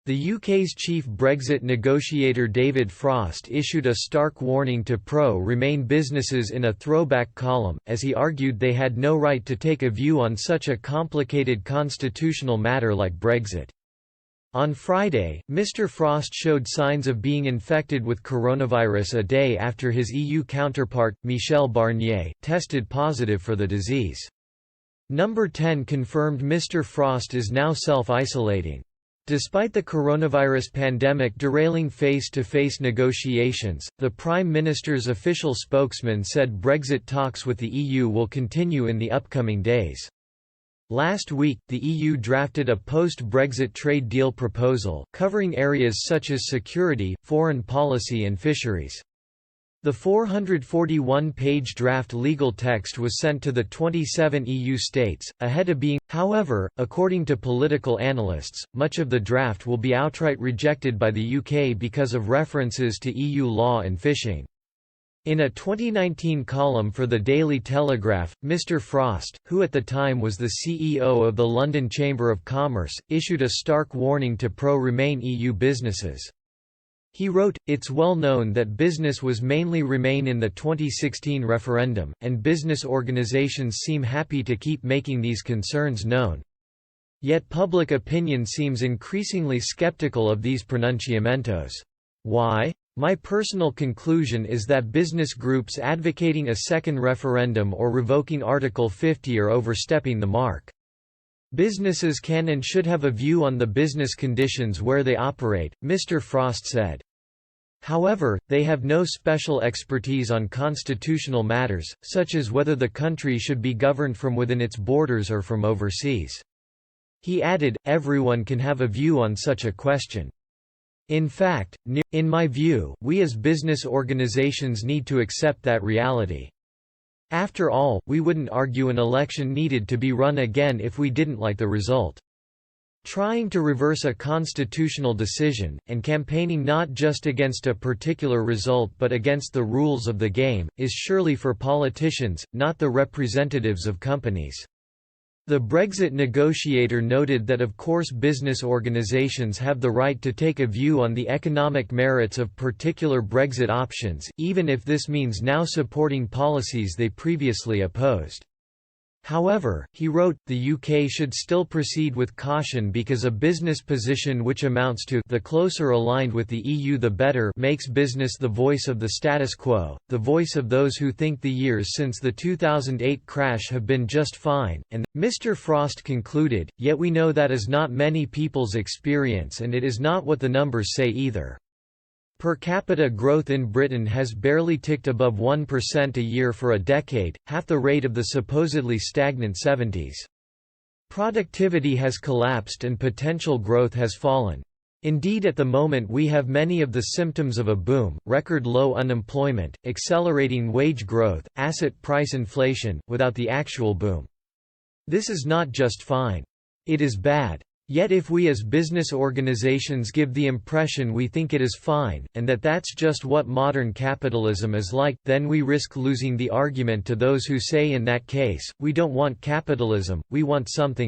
The UK's chief Brexit negotiator David Frost issued a stark warning to pro-Remain businesses in a throwback column, as he argued they had no right to take a view on such a complicated constitutional matter like Brexit. On Friday, Mr. Frost showed signs of being infected with coronavirus a day after his EU counterpart, Michel Barnier, tested positive for the disease. Number 10 confirmed Mr. Frost is now self-isolating. Despite the coronavirus pandemic derailing face-to-face negotiations, the Prime Minister's official spokesman said Brexit talks with the EU will continue in the upcoming days. Last week, the EU drafted a post-Brexit trade deal proposal, covering areas such as security, foreign policy and fisheries. The 441-page draft legal text was sent to the 27 EU states, ahead of being. However, according to political analysts, much of the draft will be outright rejected by the UK because of references to EU law and fishing. In a 2019 column for the Daily Telegraph, Mr. Frost, who at the time was the CEO of the London Chamber of Commerce, issued a stark warning to pro-Remain EU businesses. He wrote, "It's well known that business was mainly Remain in the 2016 referendum, and business organisations seem happy to keep making these concerns known. Yet public opinion seems increasingly sceptical of these pronunciamentos. Why? My personal conclusion is that business groups advocating a second referendum or revoking Article 50 are overstepping the mark. Businesses can and should have a view on the business conditions where they operate," Mr. Frost said. However, they have no special expertise on constitutional matters, such as whether the country should be governed from within its borders or from overseas. He added, "Everyone can have a view on such a question. In fact, in my view, we as business organizations need to accept that reality. After all, we wouldn't argue an election needed to be run again if we didn't like the result. Trying to reverse a constitutional decision, and campaigning not just against a particular result but against the rules of the game, is surely for politicians, not the representatives of companies." The Brexit negotiator noted that of course business organisations have the right to take a view on the economic merits of particular Brexit options, even if this means now supporting policies they previously opposed. However, he wrote, the UK should still proceed with caution because a business position which amounts to "the closer aligned with the EU the better" makes business the voice of the status quo, the voice of those who think the years since the 2008 crash have been just fine, and, Mr. Frost concluded, yet we know that is not many people's experience and it is not what the numbers say either. Per capita growth in Britain has barely ticked above 1% a year for a decade, half the rate of the supposedly stagnant 70s. Productivity has collapsed and potential growth has fallen. Indeed, at the moment we have many of the symptoms of a boom: record low unemployment, accelerating wage growth, asset price inflation, without the actual boom. This is not just fine. It is bad. Yet if we as business organizations give the impression we think it is fine, and that that's just what modern capitalism is like, then we risk losing the argument to those who say in that case, we don't want capitalism, we want something